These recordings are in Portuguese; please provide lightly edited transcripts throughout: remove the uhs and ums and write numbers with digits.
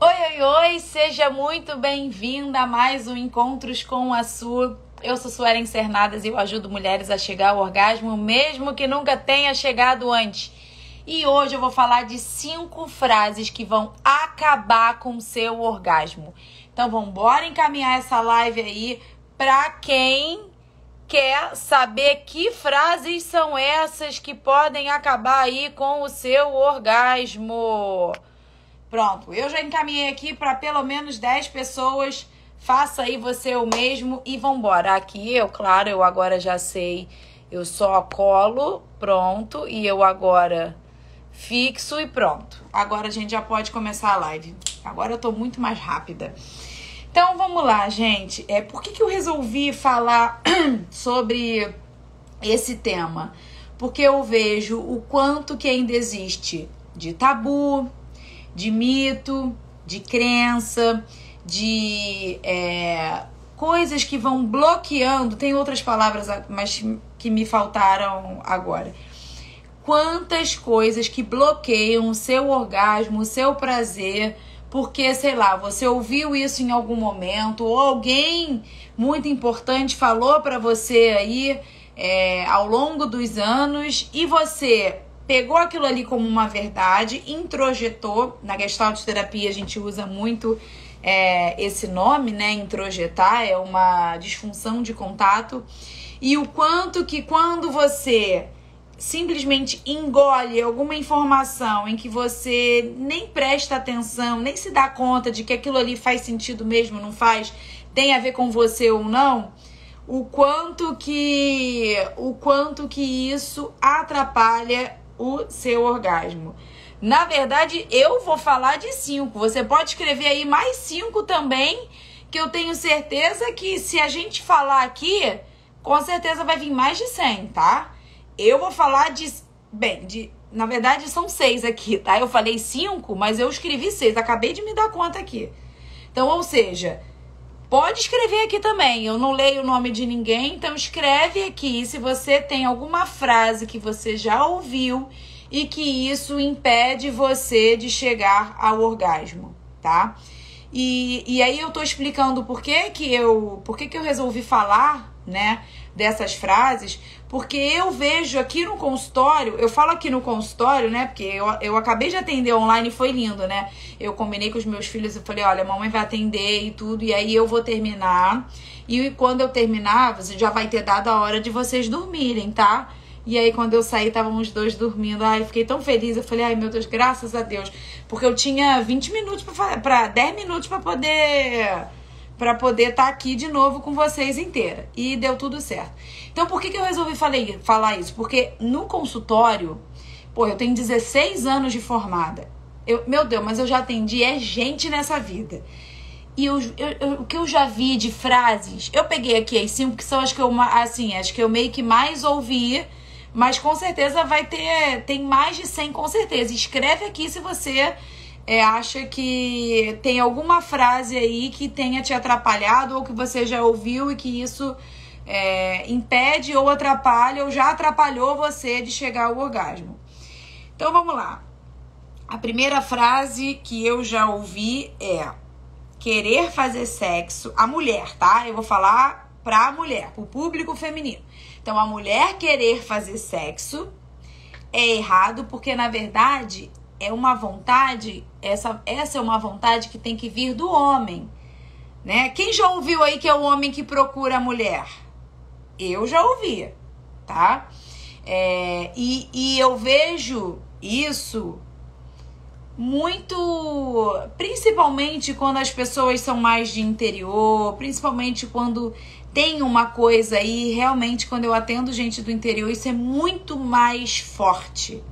Oi, oi, oi! Seja muito bem-vinda a mais um Encontros com a Su. Eu sou Suelen Cernadas e eu ajudo mulheres a chegar ao orgasmo, mesmo que nunca tenha chegado antes. E hoje eu vou falar de 5 frases que vão acabar com o seu orgasmo. Então vamos embora encaminhar essa live aí para quem quer saber que frases são essas que podem acabar aí com o seu orgasmo. Pronto, eu já encaminhei aqui para pelo menos 10 pessoas. Faça aí você o mesmo e vambora. Aqui, eu agora já sei. Eu só colo, pronto. E eu agora fixo e pronto. Agora a gente já pode começar a live. Agora eu tô muito mais rápida. Então vamos lá, gente. Por que eu resolvi falar sobre esse tema? Porque eu vejo o quanto que ainda existe de tabu, de mito, de crença, de coisas que vão bloqueando. Tem outras palavras, mas que me faltaram agora. Quantas coisas que bloqueiam o seu orgasmo, o seu prazer, porque, sei lá, você ouviu isso em algum momento, ou alguém muito importante falou pra você aí ao longo dos anos, e você pegou aquilo ali como uma verdade, introjetou. Na Gestalt terapia a gente usa muito esse nome, né? Introjetar é uma disfunção de contato. E o quanto que quando você simplesmente engole alguma informação em que você nem presta atenção, nem se dá conta de que aquilo ali faz sentido mesmo, não faz, tem a ver com você ou não, o quanto que isso atrapalha o seu orgasmo. Na verdade, eu vou falar de 5. Você pode escrever aí mais 5 também, que eu tenho certeza que se a gente falar aqui, com certeza vai vir mais de 100, tá? Eu vou falar na verdade são 6 aqui, tá? Eu falei 5, mas eu escrevi 6, acabei de me dar conta aqui. Então, ou seja, pode escrever aqui também, eu não leio o nome de ninguém, então escreve aqui se você tem alguma frase que você já ouviu e que isso impede você de chegar ao orgasmo, tá? E aí eu tô explicando por que eu resolvi falar, né, dessas frases, porque eu vejo aqui no consultório, eu falo aqui no consultório, né, porque eu acabei de atender online e foi lindo, né, eu combinei com os meus filhos, eu falei, olha, a mamãe vai atender e tudo, e aí eu vou terminar, e quando eu terminar, você já vai ter dado a hora de vocês dormirem, tá? E aí quando eu saí, estavam os dois dormindo, ai, eu fiquei tão feliz, eu falei, ai meu Deus, graças a Deus, porque eu tinha 20 minutos para 10 minutos para poder estar aqui de novo com vocês inteira. E deu tudo certo. Então, por que eu resolvi falar isso? Porque no consultório, eu tenho 16 anos de formada. Meu Deus, mas eu já atendi gente nessa vida. E o que eu já vi de frases, eu peguei aqui as 5 que são as que eu meio que mais ouvi, mas com certeza tem mais de 100 com certeza. Escreve aqui se você acha que tem alguma frase aí que tenha te atrapalhado ou que você já ouviu e que isso impede ou atrapalha ou já atrapalhou você de chegar ao orgasmo. Então vamos lá. A primeira frase que eu já ouvi é querer fazer sexo, a mulher, tá? Eu vou falar pra mulher, pro público feminino. Então a mulher querer fazer sexo é errado porque na verdade é uma vontade, essa é uma vontade que tem que vir do homem, né? Quem já ouviu aí que é o homem que procura a mulher? Eu já ouvi, tá? E eu vejo isso muito, principalmente quando as pessoas são mais de interior, principalmente quando tem uma coisa aí, realmente quando eu atendo gente do interior, isso é muito mais forte.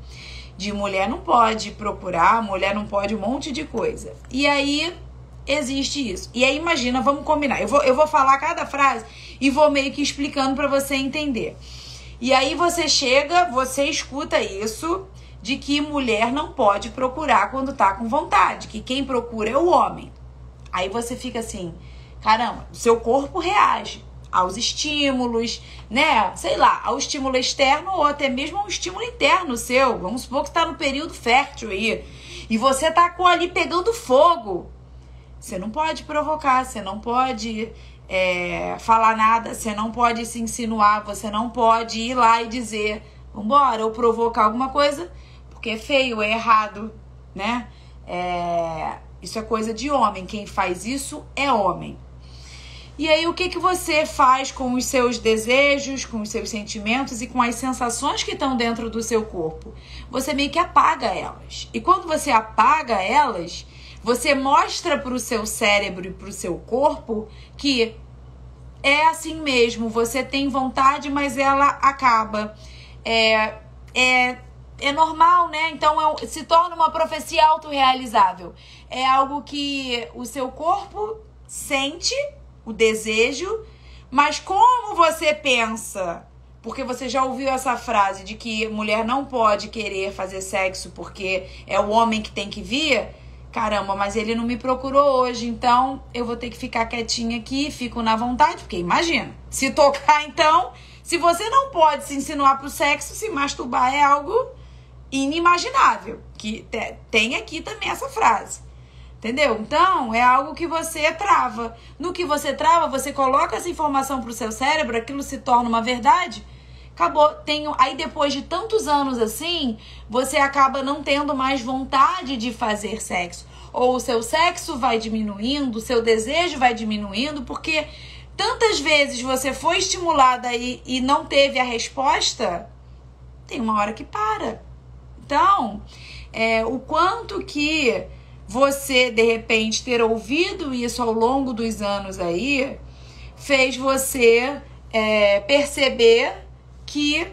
De mulher não pode procurar, mulher não pode um monte de coisa. E aí existe isso. E aí imagina, vamos combinar. Eu vou falar cada frase e vou meio que explicando pra você entender. E aí você escuta isso de que mulher não pode procurar quando tá com vontade, que quem procura é o homem. Aí você fica assim, caramba, o seu corpo reage aos estímulos, né? Sei lá, ao estímulo externo ou até mesmo ao estímulo interno seu. Vamos supor que você tá no período fértil aí e você tá ali pegando fogo. você não pode provocar, você não pode falar nada, você não pode se insinuar, você não pode ir lá e dizer vambora, ou provocar alguma coisa, porque é feio, é errado, né? Isso é coisa de homem, quem faz isso é homem. E aí, o que você faz com os seus desejos, com os seus sentimentos e com as sensações que estão dentro do seu corpo? Você meio que apaga elas. E quando você apaga elas, você mostra para o seu cérebro e para o seu corpo que é assim mesmo. Você tem vontade, mas ela acaba. É normal, né? Então, se torna uma profecia autorrealizável. É algo que o seu corpo sente, o desejo, mas como você pensa, porque você já ouviu essa frase de que mulher não pode querer fazer sexo porque é o homem que tem que vir, caramba, mas ele não me procurou hoje, então eu vou ter que ficar quietinha aqui, fico na vontade, porque imagina, se tocar então, se você não pode se insinuar pro sexo, se masturbar é algo inimaginável, que tem aqui também essa frase. Entendeu? Então, é algo que você trava. No que você trava, você coloca essa informação pro seu cérebro, aquilo se torna uma verdade, acabou. Aí, depois de tantos anos assim, você acaba não tendo mais vontade de fazer sexo. Ou o seu sexo vai diminuindo, o seu desejo vai diminuindo, porque tantas vezes você foi estimulada e não teve a resposta, tem uma hora que para. Então, o quanto que você, de repente, ter ouvido isso ao longo dos anos aí, fez você perceber que,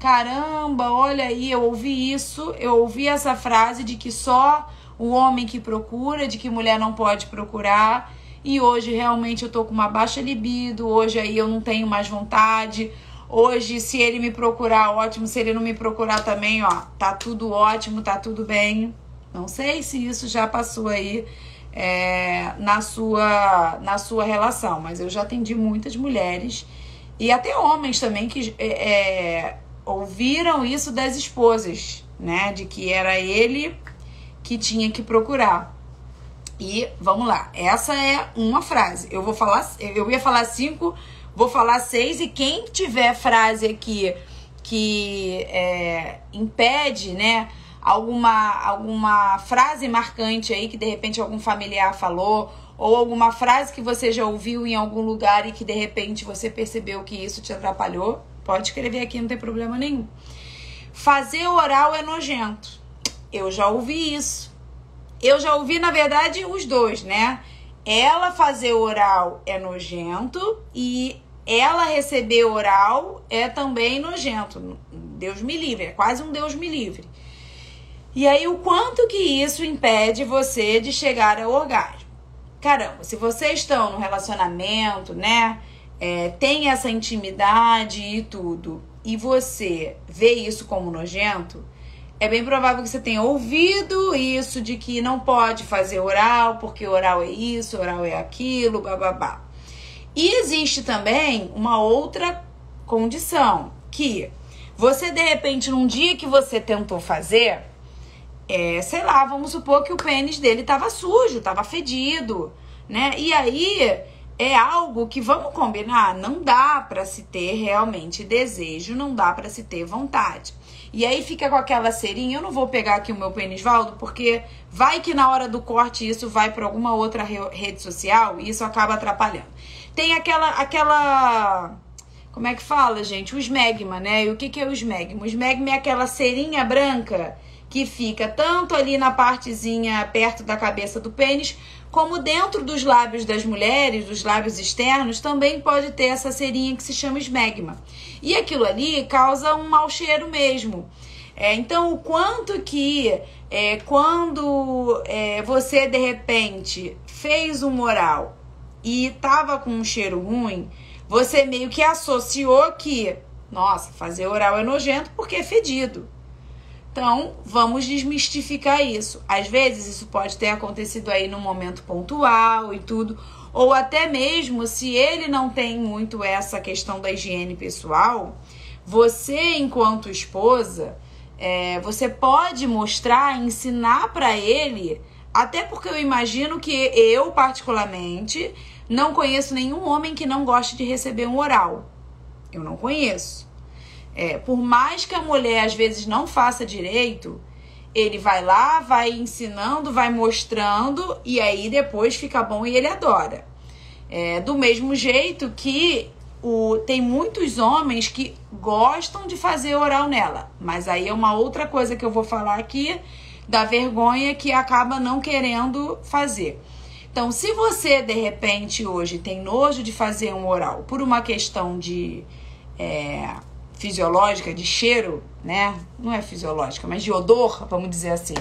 caramba, olha aí, eu ouvi isso, eu ouvi essa frase de que só o homem que procura, de que mulher não pode procurar, e hoje realmente eu tô com uma baixa libido, hoje aí eu não tenho mais vontade, hoje se ele me procurar, ótimo, se ele não me procurar também, ó, tá tudo ótimo, tá tudo bem. Não sei se isso já passou aí na sua relação, mas eu já atendi muitas mulheres e até homens também que ouviram isso das esposas, né? De que era ele que tinha que procurar. E vamos lá, essa é uma frase. Eu ia falar 5, vou falar 6, e quem tiver frase aqui que impede, né? Alguma frase marcante aí que de repente algum familiar falou, ou alguma frase que você já ouviu em algum lugar e que de repente você percebeu que isso te atrapalhou, pode escrever aqui, não tem problema nenhum. Fazer oral é nojento. Eu já ouvi isso. Eu já ouvi, na verdade, os dois, né? Ela fazer oral é nojento e ela receber oral é também nojento. Deus me livre, é quase um Deus me livre. E aí, o quanto que isso impede você de chegar ao orgasmo? Caramba, se vocês estão num relacionamento, né? Tem essa intimidade e tudo, e você vê isso como nojento, é bem provável que você tenha ouvido isso de que não pode fazer oral, porque oral é isso, oral é aquilo, bababá. E existe também uma outra condição, que você, de repente, num dia que você tentou fazer, sei lá, vamos supor que o pênis dele tava sujo, tava fedido, né? E aí é algo que, vamos combinar, não dá pra se ter realmente desejo, não dá pra se ter vontade. E aí fica com aquela cerinha, eu não vou pegar aqui o meu pênis Valdo, porque vai que na hora do corte isso vai pra alguma outra rede social e isso acaba atrapalhando. Tem aquela como é que fala, gente? O esmegma, né? E o que é o esmegma? O esmegma é aquela cerinha branca que fica tanto ali na partezinha perto da cabeça do pênis, como dentro dos lábios das mulheres, dos lábios externos, também pode ter essa cerinha que se chama esmegma. E aquilo ali causa um mau cheiro mesmo. Então, o quanto que quando você, de repente, fez um oral e tava com um cheiro ruim, você meio que associou que, nossa, fazer oral é nojento porque é fedido. Então, vamos desmistificar isso. Às vezes, isso pode ter acontecido aí num momento pontual e tudo. Ou até mesmo, se ele não tem muito essa questão da higiene pessoal, você, enquanto esposa, você pode mostrar, ensinar para ele Até porque eu imagino que eu, particularmente, não conheço nenhum homem que não goste de receber um oral. Eu não conheço. Por mais que a mulher, às vezes, não faça direito, ele vai lá, vai ensinando, vai mostrando, e aí depois fica bom e ele adora. Do mesmo jeito que tem muitos homens que gostam de fazer oral nela. Mas aí é uma outra coisa que eu vou falar aqui, da vergonha, que acaba não querendo fazer. Então, se você, de repente, hoje tem nojo de fazer um oral por uma questão de fisiológica, de cheiro, né? Não é fisiológica, mas de odor, vamos dizer assim.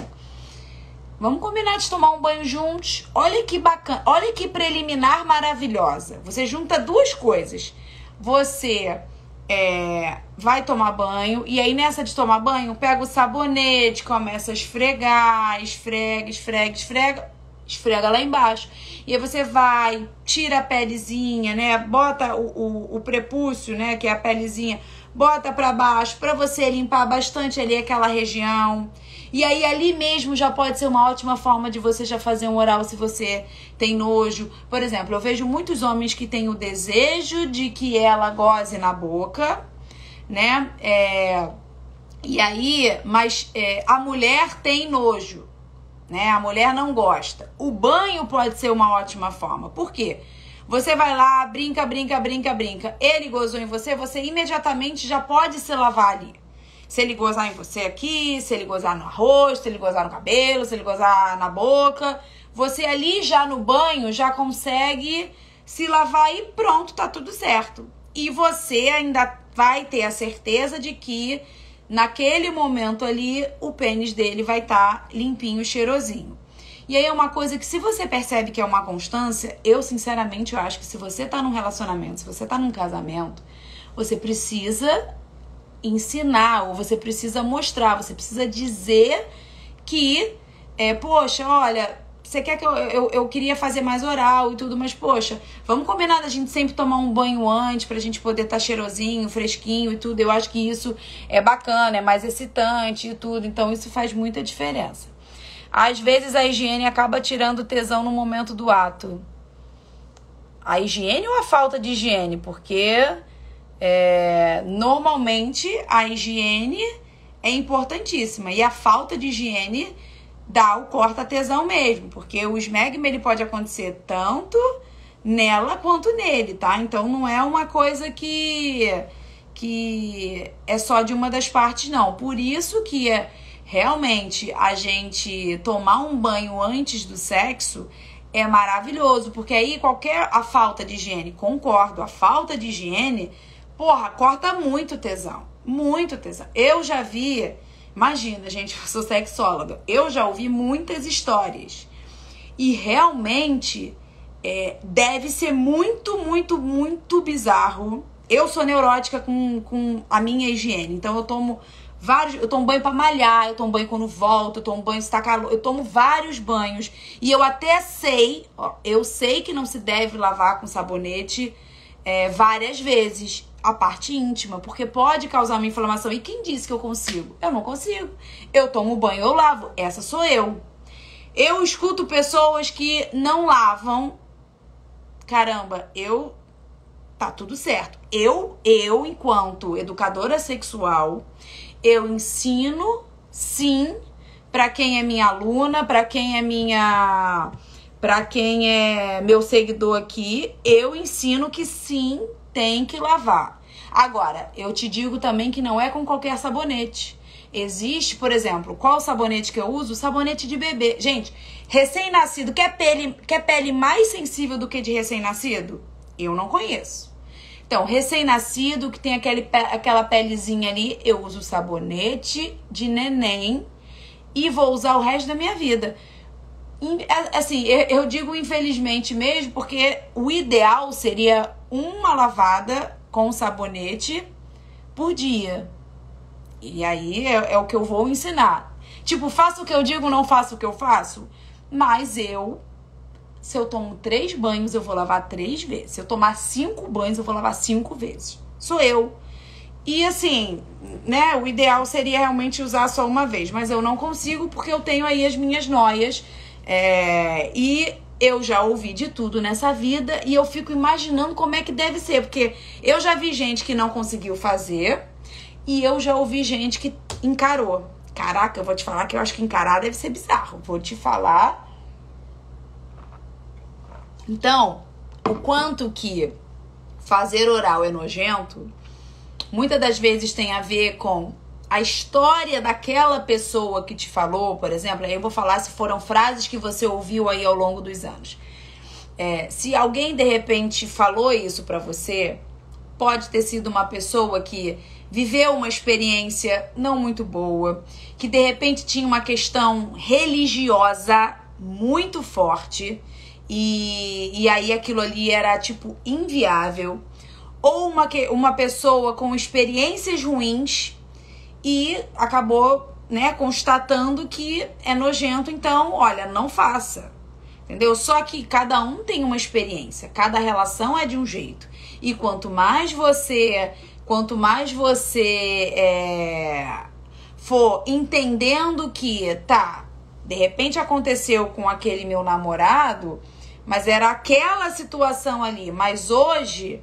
Vamos combinar de tomar um banho juntos? Olha que bacana, olha que preliminar maravilhosa. Você junta duas coisas. Você vai tomar banho, e aí nessa de tomar banho, pega o sabonete, começa a esfregar, esfrega lá embaixo. E aí você vai, tira a pelezinha, né? Bota o prepúcio, né? Que é a pelezinha, bota pra baixo, pra você limpar bastante ali aquela região. E aí ali mesmo já pode ser uma ótima forma de você já fazer um oral se você tem nojo. Por exemplo, eu vejo muitos homens que têm o desejo de que ela goze na boca, né? E aí, mas a mulher tem nojo, né? A mulher não gosta. O banho pode ser uma ótima forma. Por quê? Você vai lá, brinca. Ele gozou em você, você imediatamente já pode se lavar ali. Se ele gozar em você aqui, se ele gozar no rosto, se ele gozar no cabelo, se ele gozar na boca, você ali já no banho já consegue se lavar e pronto, tá tudo certo. E você ainda vai ter a certeza de que naquele momento ali o pênis dele vai estar limpinho, cheirosinho. E aí é uma coisa que, se você percebe que é uma constância, eu sinceramente eu acho que se você tá num relacionamento, se você tá num casamento, você precisa ensinar, ou você precisa mostrar, você precisa dizer que, poxa, olha, você quer que eu queria fazer mais oral e tudo, mas poxa, vamos combinar da gente sempre tomar um banho antes pra gente poder estar cheirosinho, fresquinho e tudo. Eu acho que isso é bacana, é mais excitante e tudo, então isso faz muita diferença. Às vezes a higiene acaba tirando o tesão no momento do ato. A higiene ou a falta de higiene? Porque normalmente a higiene é importantíssima e a falta de higiene dá o corta-tesão mesmo, porque o esmegma ele pode acontecer tanto nela quanto nele, tá? Então não é uma coisa que é só de uma das partes, não. Por isso que realmente a gente tomar um banho antes do sexo é maravilhoso, porque aí a falta de higiene, concordo, a falta de higiene, porra, corta muito tesão, muito tesão. Eu já vi, imagina, gente, eu sou sexóloga, eu já ouvi muitas histórias e realmente deve ser muito, muito, muito bizarro. Eu sou neurótica com a minha higiene, então eu tomo banho pra malhar, eu tomo banho quando volto, eu tomo banho se tá calor, eu tomo vários banhos. E eu até sei, eu sei que não se deve lavar com sabonete várias vezes a parte íntima, porque pode causar uma inflamação. E quem disse que eu consigo? Eu não consigo. Eu tomo banho, eu lavo. Essa sou eu. Eu escuto pessoas que não lavam. Caramba, tá tudo certo. Eu, enquanto educadora sexual, eu ensino, sim, pra quem é minha aluna, pra quem é meu seguidor aqui, eu ensino que sim, tem que lavar. Agora, eu te digo também que não é com qualquer sabonete. Existe, por exemplo, qual sabonete que eu uso? Sabonete de bebê. Gente, recém-nascido, quer pele mais sensível do que de recém-nascido? Eu não conheço. Então, recém-nascido, que tem aquela pelezinha ali, eu uso sabonete de neném e vou usar o resto da minha vida. Assim, eu digo infelizmente mesmo, porque o ideal seria uma lavada com sabonete por dia. E aí é o que eu vou ensinar. Tipo, faço o que eu digo, não faço o que eu faço. Mas se eu tomo 3 banhos, eu vou lavar 3 vezes. Se eu tomar 5 banhos, eu vou lavar 5 vezes. Sou eu. E assim, né, o ideal seria realmente usar só uma vez. Mas eu não consigo porque eu tenho aí as minhas noias E eu já ouvi de tudo nessa vida e eu fico imaginando como é que deve ser, porque eu já vi gente que não conseguiu fazer e eu já ouvi gente que encarou. Caraca, eu vou te falar que eu acho que encarar deve ser bizarro. Vou te falar. Então, o quanto que fazer oral é nojento, muitas das vezes tem a ver com a história daquela pessoa que te falou, por exemplo. Aí eu vou falar se foram frases que você ouviu aí ao longo dos anos. Se alguém, de repente, falou isso pra você, pode ter sido uma pessoa que viveu uma experiência não muito boa, que de repente tinha uma questão religiosa muito forte, e aí aquilo ali era, tipo, inviável. Ou uma pessoa com experiências ruins e acabou, né, constatando que é nojento, então, olha, não faça. Entendeu? Só que cada um tem uma experiência, cada relação é de um jeito. E quanto mais você for entendendo que, tá, de repente aconteceu com aquele meu namorado, mas era aquela situação ali, mas hoje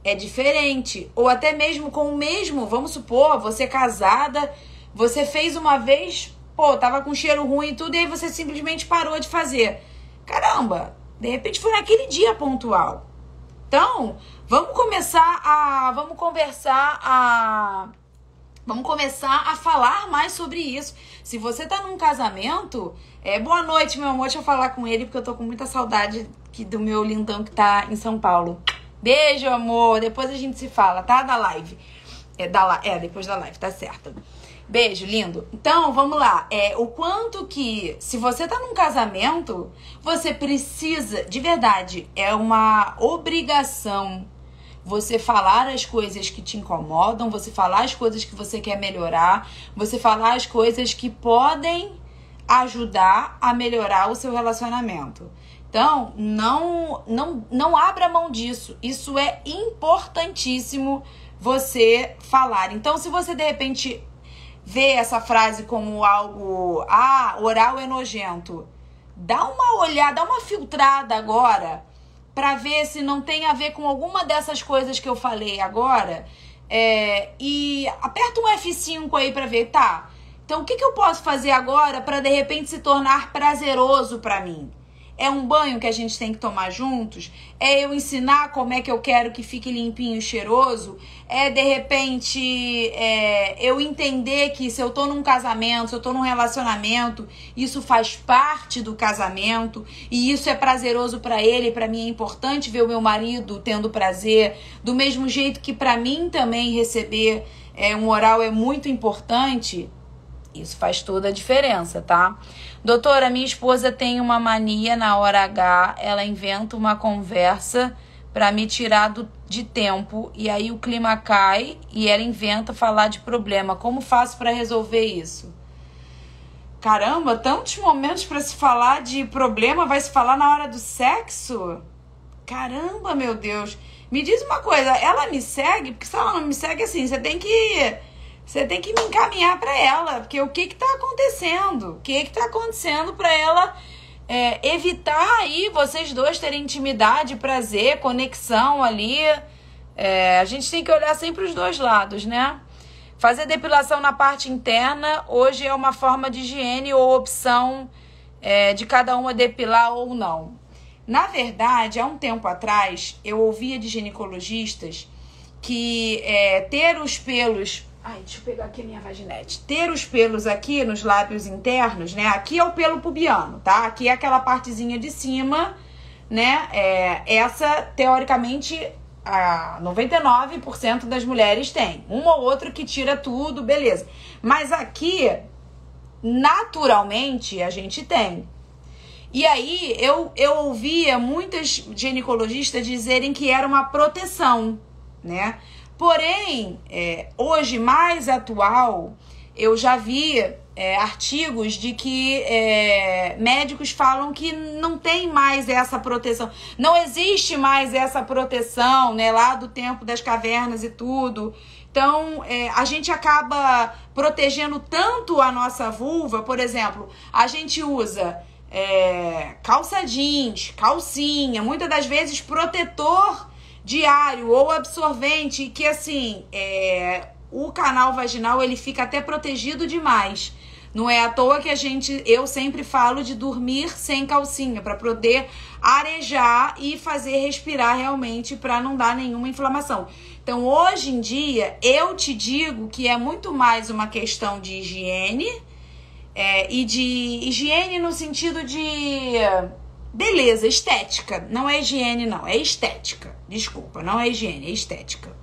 é diferente. Ou até mesmo com o mesmo, vamos supor, você casada, você fez uma vez, tava com cheiro ruim e tudo, e aí você simplesmente parou de fazer. Caramba, de repente foi naquele dia pontual. Então, vamos começar a falar mais sobre isso. Se você tá num casamento, boa noite, meu amor, deixa eu falar com ele, porque eu tô com muita saudade do meu lindão que tá em São Paulo. Beijo, amor, depois a gente se fala, tá? Da live. Depois da live, tá certo. Beijo, lindo. Então, vamos lá. O quanto que, se você tá num casamento, você precisa, de verdade, é uma obrigação você falar as coisas que te incomodam, você falar as coisas que você quer melhorar, você falar as coisas que podem ajudar a melhorar o seu relacionamento. Então, não abra mão disso. Isso é importantíssimo você falar. Então, se você, de repente, vê essa frase como algo, oral é nojento, dá uma olhada, dá uma filtrada agora, para ver se não tem a ver com alguma dessas coisas que eu falei agora. E aperta um F5 aí para ver, tá? Então, o que eu posso fazer agora para, de repente, se tornar prazeroso para mim? É um banho que a gente tem que tomar juntos? É eu ensinar como é que eu quero que fique limpinho e cheiroso? É, de repente, eu entender que se eu tô num casamento, se eu tô num relacionamento, isso faz parte do casamento e isso é prazeroso pra ele, pra mim é importante ver o meu marido tendo prazer, do mesmo jeito que pra mim também receber um oral é muito importante. Isso faz toda a diferença, tá? Doutora, minha esposa tem uma mania na hora H, ela inventa uma conversa pra me tirar de tempo e aí o clima cai e ela inventa falar de problema. Como faço pra resolver isso? Caramba, tantos momentos pra se falar de problema, vai se falar na hora do sexo? Caramba, meu Deus. Me diz uma coisa, ela me segue? Porque se ela não me segue assim, você tem que me encaminhar para ela, porque o que tá acontecendo? O que tá acontecendo para ela evitar aí vocês dois terem intimidade, prazer, conexão ali? A gente tem que olhar sempre os dois lados, né? Fazer depilação na parte interna hoje é uma forma de higiene ou opção de cada uma depilar ou não. Na verdade, há um tempo atrás, eu ouvia de ginecologistas que ter os pelos... Ai, deixa eu pegar aqui a minha vaginete. Ter os pelos aqui nos lábios internos, né? Aqui é o pelo pubiano, tá? Aqui é aquela partezinha de cima, né? Essa, teoricamente, 99% das mulheres tem. Um ou outro que tira tudo, beleza. Mas aqui, naturalmente, a gente tem. E aí, eu ouvia muitas ginecologistas dizerem que era uma proteção, né? Porém, hoje, mais atual, eu já vi artigos de que médicos falam que não tem mais essa proteção. Não existe mais essa proteção, né, lá do tempo das cavernas e tudo. Então, a gente acaba protegendo tanto a nossa vulva. Por exemplo, a gente usa calça jeans, calcinha, muitas das vezes protetor diário ou absorvente, que assim, o canal vaginal ele fica até protegido demais. Não é à toa que eu sempre falo de dormir sem calcinha, para poder arejar e fazer respirar realmente, para não dar nenhuma inflamação. Então, hoje em dia, eu te digo que é muito mais uma questão de higiene, e de higiene no sentido de beleza, estética. Não é higiene, não, é estética. Desculpa, não é higiene, é estética.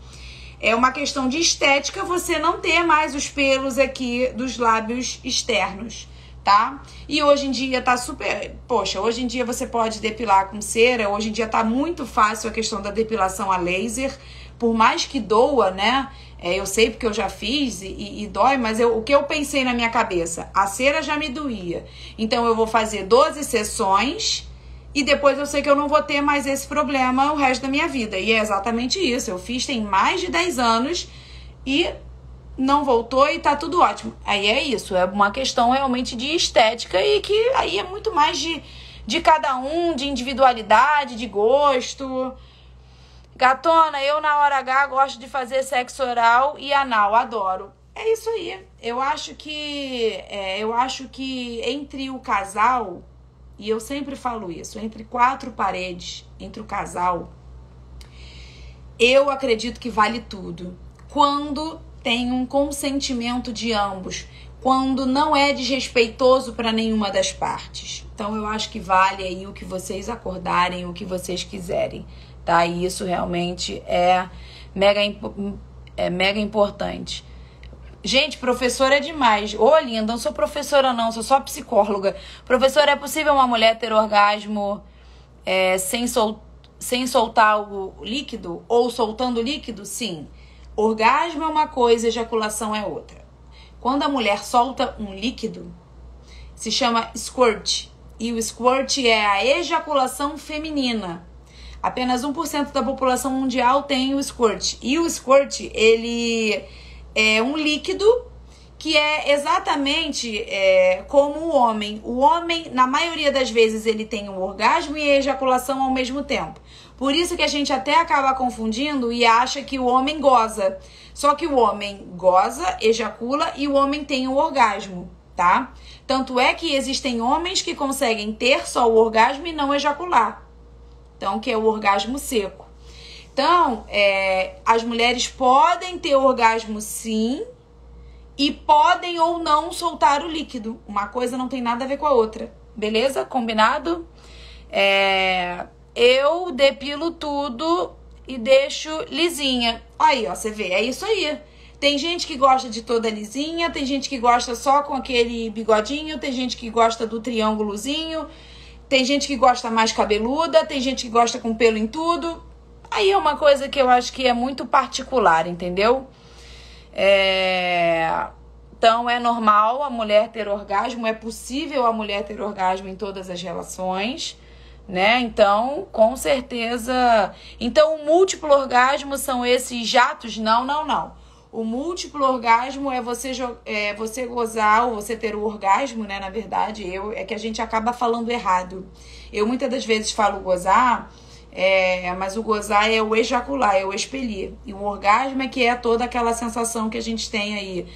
É uma questão de estética você não ter mais os pelos aqui dos lábios externos, tá? E hoje em dia tá super... Poxa, hoje em dia você pode depilar com cera, hoje em dia tá muito fácil a questão da depilação a laser, por mais que doa, né? Eu sei porque eu já fiz e dói, mas o que eu pensei na minha cabeça? A cera já me doía. Então eu vou fazer 12 sessões... E depois eu sei que eu não vou ter mais esse problema o resto da minha vida. E é exatamente isso. Eu fiz tem mais de 10 anos e não voltou e tá tudo ótimo. Aí é isso. É uma questão realmente de estética e que aí é muito mais de cada um, de individualidade, de gosto. Gatona, eu na hora H gosto de fazer sexo oral e anal. Adoro. É isso aí. Eu acho que entre o casal... E eu sempre falo isso, entre 4 paredes, entre o casal, eu acredito que vale tudo. Quando tem um consentimento de ambos, quando não é desrespeitoso para nenhuma das partes. Então eu acho que vale aí o que vocês acordarem, o que vocês quiserem, tá? E isso realmente é mega importante. Gente, professora é demais. Ô, linda, não sou professora não, sou só psicóloga. Professora, é possível uma mulher ter orgasmo sem soltar o líquido? Ou soltando o líquido? Sim. Orgasmo é uma coisa, ejaculação é outra. Quando a mulher solta um líquido, se chama squirt. E o squirt é a ejaculação feminina. Apenas 1% da população mundial tem o squirt. E o squirt, ele... é um líquido que é exatamente como o homem. O homem, na maioria das vezes, ele tem o orgasmo e a ejaculação ao mesmo tempo. Por isso que a gente até acaba confundindo e acha que o homem goza. Só que o homem goza, ejacula e o homem tem o orgasmo, tá? Tanto é que existem homens que conseguem ter só o orgasmo e não ejacular. Então, que é o orgasmo seco. Então, as mulheres podem ter orgasmo sim e podem ou não soltar o líquido. Uma coisa não tem nada a ver com a outra. Beleza? Combinado? Eu depilo tudo e deixo lisinha. Aí, ó, você vê, é isso aí. Tem gente que gosta de toda lisinha, tem gente que gosta só com aquele bigodinho, tem gente que gosta do triângulozinho, tem gente que gosta mais cabeluda, tem gente que gosta com pelo em tudo. Aí é uma coisa que eu acho que é muito particular, entendeu? Então é normal a mulher ter orgasmo, é possível a mulher ter orgasmo em todas as relações, né? Então, com certeza... Então, o múltiplo orgasmo são esses jatos? Não. O múltiplo orgasmo é você gozar ou você ter o orgasmo, né? Na verdade, é que a gente acaba falando errado. Eu muitas das vezes falo gozar... mas o gozar é o ejacular, é o expelir. E o orgasmo é que é toda aquela sensação que a gente tem aí.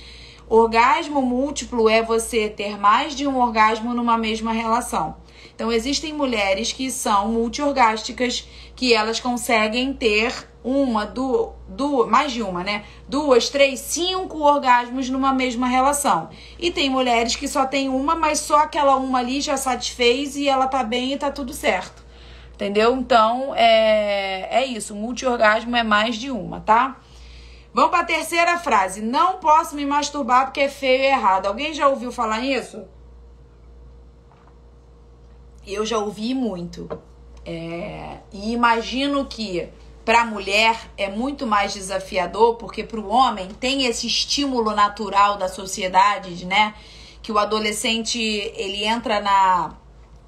Orgasmo múltiplo é você ter mais de um orgasmo numa mesma relação. Então, existem mulheres que são multiorgásticas, que elas conseguem ter mais de uma, né? 2, 3, 5 orgasmos numa mesma relação. E tem mulheres que só tem uma, mas só aquela uma ali já satisfez e ela tá bem e tá tudo certo. Entendeu? Então, é isso. Multiorgasmo é mais de uma, tá? Vamos para a terceira frase. Não posso me masturbar porque é feio e errado. Alguém já ouviu falar nisso? Eu já ouvi muito. E imagino que para a mulher é muito mais desafiador, porque para o homem tem esse estímulo natural da sociedade, né? Que o adolescente,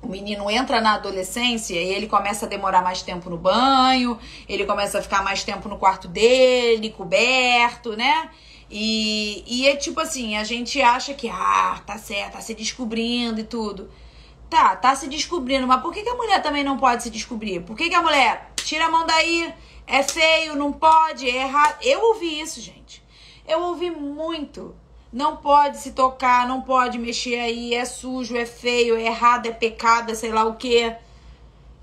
o menino entra na adolescência e ele começa a demorar mais tempo no banho, ele começa a ficar mais tempo no quarto dele, coberto, né? E é tipo assim, a gente acha que, tá certo, tá se descobrindo e tudo. Tá se descobrindo, mas por que a mulher também não pode se descobrir? Por que a mulher tira a mão daí, é feio, não pode, é errado? Eu ouvi isso, gente. Eu ouvi muito. Não pode se tocar, não pode mexer aí, é sujo, é feio, é errado, é pecado, é sei lá o quê.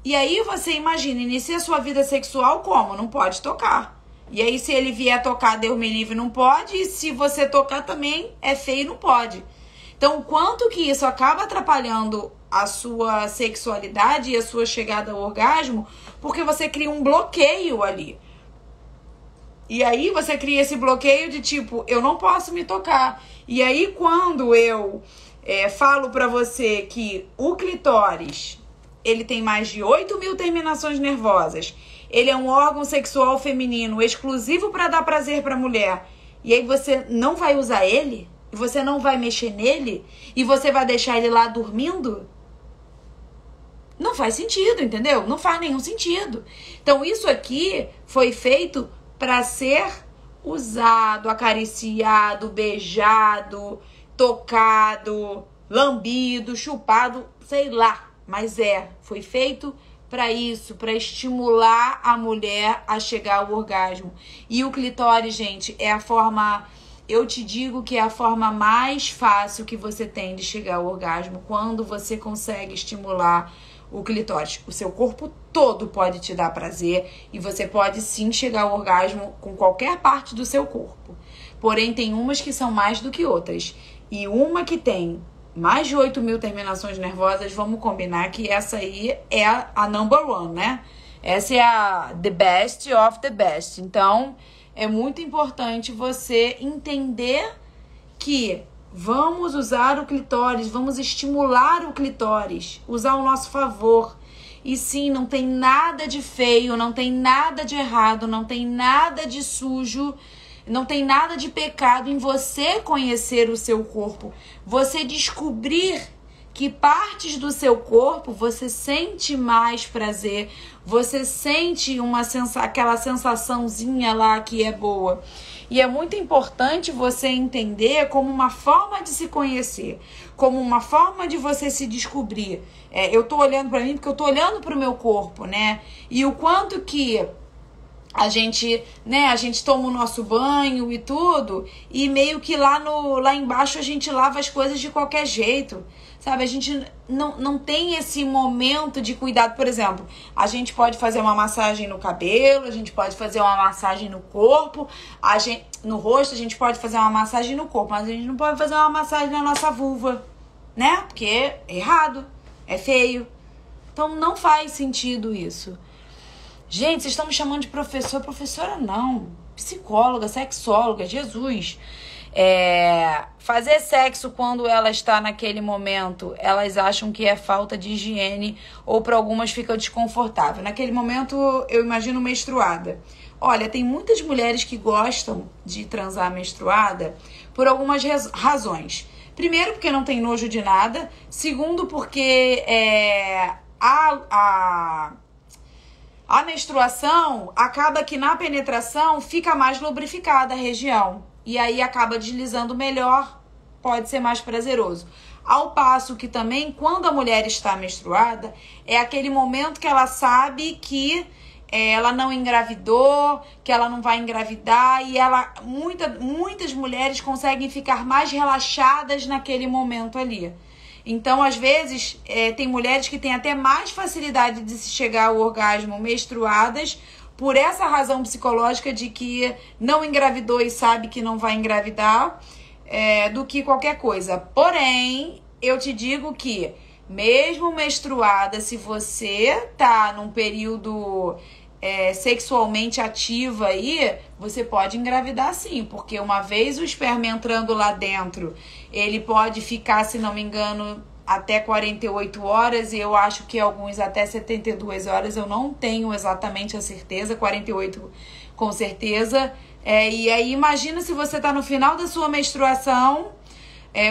E aí você imagina, inicia a sua vida sexual como? Não pode tocar. E aí se ele vier tocar, Deus me livre, não pode. E se você tocar também, é feio, não pode. Então, o quanto que isso acaba atrapalhando a sua sexualidade e a sua chegada ao orgasmo, porque você cria um bloqueio ali. E aí você cria esse bloqueio de tipo, eu não posso me tocar. E aí quando eu falo pra você que o clitóris, ele tem mais de 8.000 terminações nervosas, ele é um órgão sexual feminino exclusivo pra dar prazer pra mulher, e aí você não vai usar ele? E você não vai mexer nele? E você vai deixar ele lá dormindo? Não faz sentido, entendeu? Não faz nenhum sentido. Então isso aqui foi feito para ser usado, acariciado, beijado, tocado, lambido, chupado, sei lá. Mas foi feito para isso, para estimular a mulher a chegar ao orgasmo. E o clitóris, gente, é a forma... Eu te digo que é a forma mais fácil que você tem de chegar ao orgasmo quando você consegue estimular o clitóris. O seu corpo todo pode te dar prazer e você pode sim chegar ao orgasmo com qualquer parte do seu corpo. Porém, tem umas que são mais do que outras. E uma que tem mais de 8.000 terminações nervosas, vamos combinar que essa aí é a number one, né? Essa é a the best of the best. Então, é muito importante você entender que vamos usar o clitóris, vamos estimular o clitóris, usar ao nosso favor. E sim, não tem nada de feio, não tem nada de errado, não tem nada de sujo, não tem nada de pecado em você conhecer o seu corpo. Você descobrir que partes do seu corpo você sente mais prazer, você sente aquela sensaçãozinha lá que é boa. E é muito importante você entender como uma forma de se conhecer, como uma forma de você se descobrir. Eu tô olhando pra mim porque eu tô olhando pro meu corpo, né? E o quanto que a gente toma o nosso banho e tudo, e meio que lá embaixo a gente lava as coisas de qualquer jeito. Sabe, a gente não tem esse momento de cuidado. Por exemplo, a gente pode fazer uma massagem no cabelo, a gente pode fazer uma massagem no corpo, no rosto a gente pode fazer uma massagem no corpo, mas a gente não pode fazer uma massagem na nossa vulva, né? Porque é errado, é feio. Então não faz sentido isso. Gente, vocês estão me chamando de professora não, psicóloga, sexóloga, Jesus. Fazer sexo quando ela está naquele momento, elas acham que é falta de higiene ou para algumas fica desconfortável. Naquele momento, eu imagino menstruada. Olha, tem muitas mulheres que gostam de transar menstruada por algumas razões. Primeiro, porque não tem nojo de nada. Segundo, porque a menstruação acaba que na penetração fica mais lubrificada a região. E aí acaba deslizando melhor, pode ser mais prazeroso. Ao passo que também, quando a mulher está menstruada, é aquele momento que ela sabe que ela não engravidou, que ela não vai engravidar. E muitas mulheres conseguem ficar mais relaxadas naquele momento ali. Então, às vezes, tem mulheres que têm até mais facilidade de se chegar ao orgasmo menstruadas, por essa razão psicológica de que não engravidou e sabe que não vai engravidar, do que qualquer coisa. Porém, eu te digo que, mesmo menstruada, se você tá num período sexualmente ativa aí, você pode engravidar sim, porque uma vez o esperma entrando lá dentro, ele pode ficar, se não me engano, até 48 horas, e eu acho que alguns até 72 horas, eu não tenho exatamente a certeza, 48 com certeza. E aí imagina se você tá no final da sua menstruação,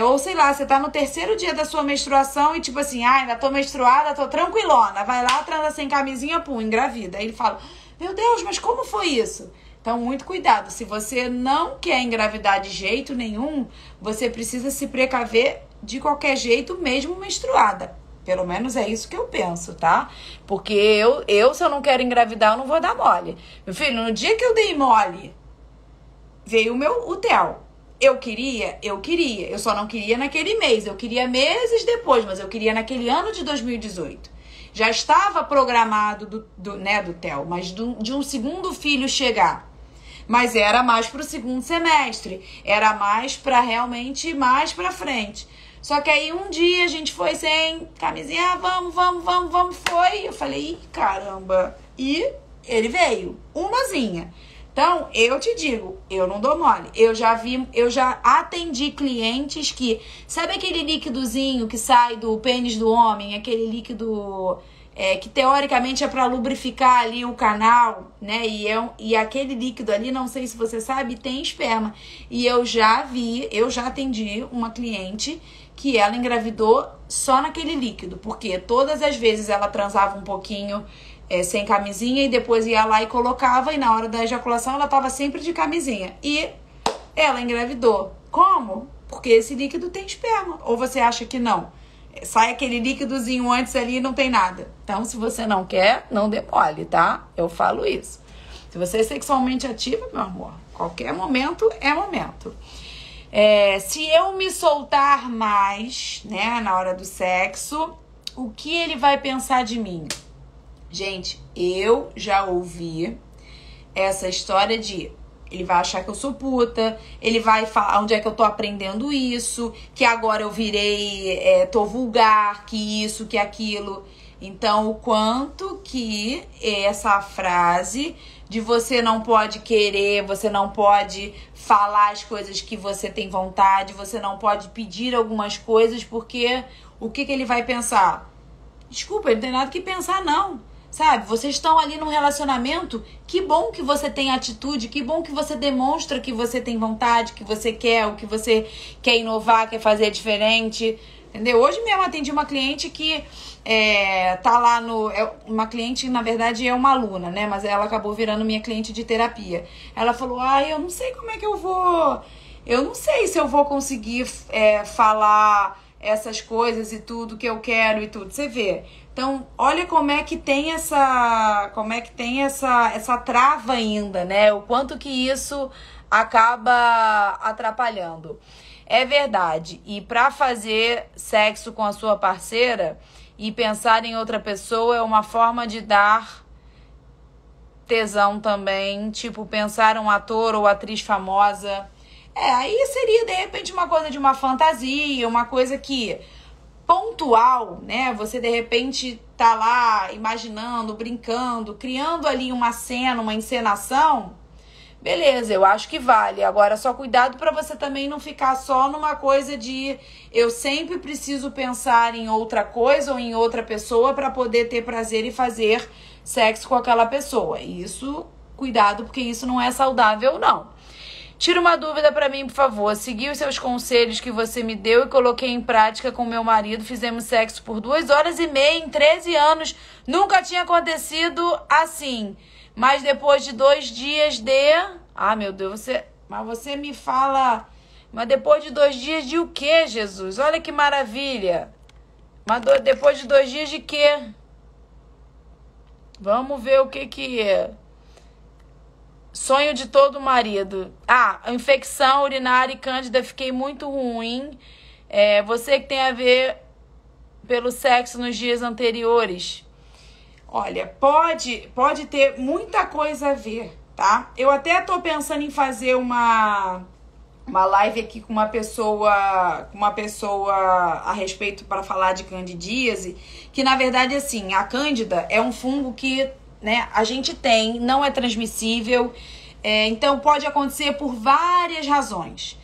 ou sei lá, você tá no terceiro dia da sua menstruação e tipo assim, ainda tô menstruada, tô tranquilona, vai lá, transa sem camisinha, pum, engravida. Aí ele fala, meu Deus, mas como foi isso? Então, muito cuidado. Se você não quer engravidar de jeito nenhum, você precisa se precaver de qualquer jeito, mesmo menstruada. Pelo menos é isso que eu penso, tá? Porque se eu não quero engravidar, eu não vou dar mole. Meu filho, no dia que eu dei mole, veio o Theo. Eu queria. Eu só não queria naquele mês. Eu queria meses depois, mas eu queria naquele ano de 2018. Já estava programado do Theo, mas de um segundo filho chegar. Mas era mais pro segundo semestre. Era mais pra realmente mais pra frente. Só que aí um dia a gente foi sem camisinha, vamos, foi. Eu falei, ih, caramba. E ele veio, umazinha. Então, eu te digo, eu não dou mole. Eu já atendi clientes que, sabe aquele líquidozinho que sai do pênis do homem? Aquele líquido que teoricamente é para lubrificar ali o canal, né? E aquele líquido ali, não sei se você sabe, tem esperma. E eu já atendi uma cliente que ela engravidou só naquele líquido, porque todas as vezes ela transava um pouquinho sem camisinha e depois ia lá e colocava, e na hora da ejaculação ela tava sempre de camisinha. E ela engravidou. Como? Porque esse líquido tem esperma. Ou você acha que não? Sai aquele líquidozinho antes ali e não tem nada. Então, se você não quer, não dê mole, tá? Eu falo isso. Se você é sexualmente ativa, meu amor, qualquer momento é momento. Se eu me soltar mais, né, na hora do sexo, o que ele vai pensar de mim? Gente, eu já ouvi essa história de ele vai achar que eu sou puta, ele vai falar onde é que eu tô aprendendo isso, que agora eu virei, tô vulgar, que isso, que aquilo. Então, o quanto que essa frase de você não pode querer, você não pode falar as coisas que você tem vontade, você não pode pedir algumas coisas, porque o que ele vai pensar? Desculpa, ele não tem nada que pensar, não. Sabe, vocês estão ali num relacionamento, que bom que você tem atitude, que bom que você demonstra que você tem vontade, que você quer, o que você quer inovar, quer fazer diferente, entendeu? Hoje mesmo atendi uma cliente que tá lá uma cliente, na verdade, é uma aluna, né? Mas ela acabou virando minha cliente de terapia. Ela falou, eu não sei como é que eu não sei se eu vou conseguir falar essas coisas e tudo que eu quero e tudo. Você vê. Então, olha como é que tem essa trava ainda, né? O quanto que isso acaba atrapalhando. É verdade. E para fazer sexo com a sua parceira e pensar em outra pessoa é uma forma de dar tesão também. Tipo, pensar um ator ou atriz famosa. Aí seria, de repente, uma coisa de uma fantasia, uma coisa que pontual, né? Você de repente tá lá imaginando, brincando, criando ali uma cena, uma encenação. Beleza, eu acho que vale. Agora, só cuidado para você também não ficar só numa coisa de eu sempre preciso pensar em outra coisa ou em outra pessoa para poder ter prazer e fazer sexo com aquela pessoa. Isso, cuidado, porque isso não é saudável, não. Tira uma dúvida pra mim, por favor. Segui os seus conselhos que você me deu e coloquei em prática com meu marido. Fizemos sexo por 2 horas e meia em 13 anos. Nunca tinha acontecido assim. Mas depois de 2 dias meu Deus, mas você me fala... Mas depois de 2 dias de o quê, Jesus? Olha que maravilha. Mas depois de 2 dias de quê? Vamos ver o que é. Sonho de todo marido. Infecção urinária e cândida, fiquei muito ruim. Você que tem a ver pelo sexo nos dias anteriores. Olha, pode ter muita coisa a ver, tá? Eu até tô pensando em fazer uma live aqui com uma pessoa a respeito para falar de candidíase, que na verdade, assim, a cândida é um fungo que, né, a gente tem, não é transmissível, então pode acontecer por várias razões.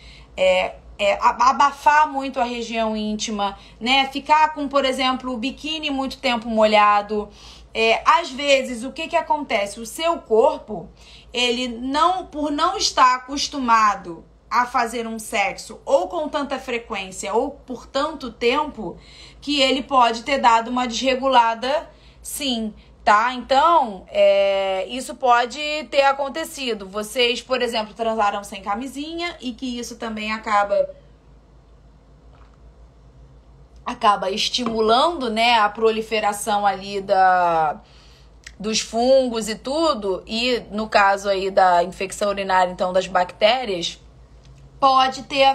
Abafar muito a região íntima, né? Ficar com, por exemplo, o biquíni muito tempo molhado. Às vezes, o que acontece? O seu corpo, ele por não estar acostumado a fazer um sexo ou com tanta frequência ou por tanto tempo, que ele pode ter dado uma desregulada, sim, tá? Então, isso pode ter acontecido. Vocês, por exemplo, transaram sem camisinha e que isso também acaba acaba estimulando, né, a proliferação ali dos fungos e tudo, e no caso aí da infecção urinária, então, das bactérias, pode ter a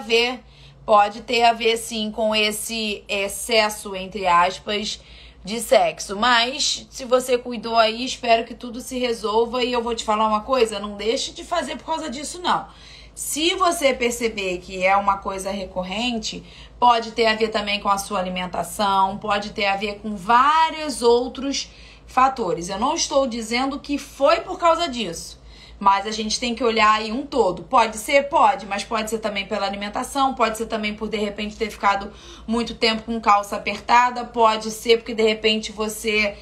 ver sim com esse excesso, entre aspas, de sexo. Mas se você cuidou aí, espero que tudo se resolva. E eu vou te falar uma coisa, não deixe de fazer por causa disso, não. Se você perceber que é uma coisa recorrente, pode ter a ver também com a sua alimentação, pode ter a ver com vários outros fatores. Eu não estou dizendo que foi por causa disso, mas a gente tem que olhar aí um todo. Pode ser? Pode, mas pode ser também pela alimentação, pode ser também por, de repente, ter ficado muito tempo com calça apertada, pode ser porque, de repente, você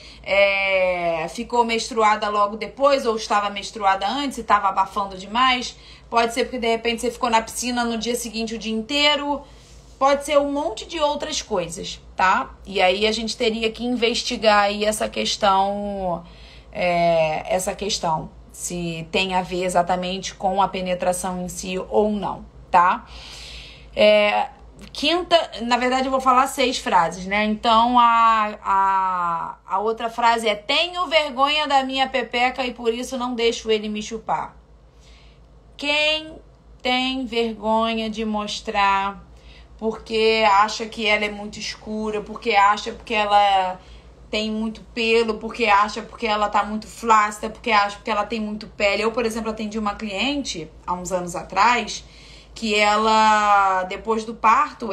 ficou menstruada logo depois ou estava menstruada antes e estava abafando demais, pode ser porque, de repente, você ficou na piscina no dia seguinte o dia inteiro, pode ser um monte de outras coisas, tá? E aí a gente teria que investigar aí essa questão, se tem a ver exatamente com a penetração em si ou não, tá? Quinta, na verdade eu vou falar 6 frases, né? Então a outra frase é: tenho vergonha da minha pepeca e por isso não deixo ele me chupar. Quem tem vergonha de mostrar porque acha que ela é muito escura, porque ela tem muito pelo, porque ela tá muito flácida, porque ela tem muito pele. Eu, por exemplo, atendi uma cliente há uns anos atrás que ela, depois do parto,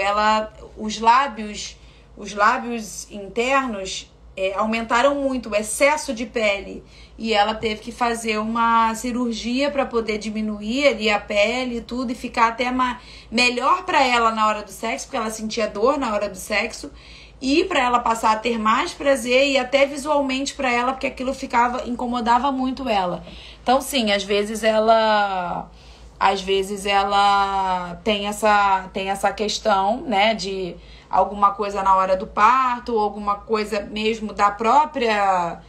os lábios internos aumentaram muito, o excesso de pele. E ela teve que fazer uma cirurgia para poder diminuir ali a pele e tudo, e ficar até melhor para ela na hora do sexo, porque ela sentia dor na hora do sexo, e para ela passar a ter mais prazer e até visualmente para ela, porque aquilo incomodava muito ela. Então, sim, às vezes ela tem essa questão, né, de alguma coisa na hora do parto, ou alguma coisa mesmo da própria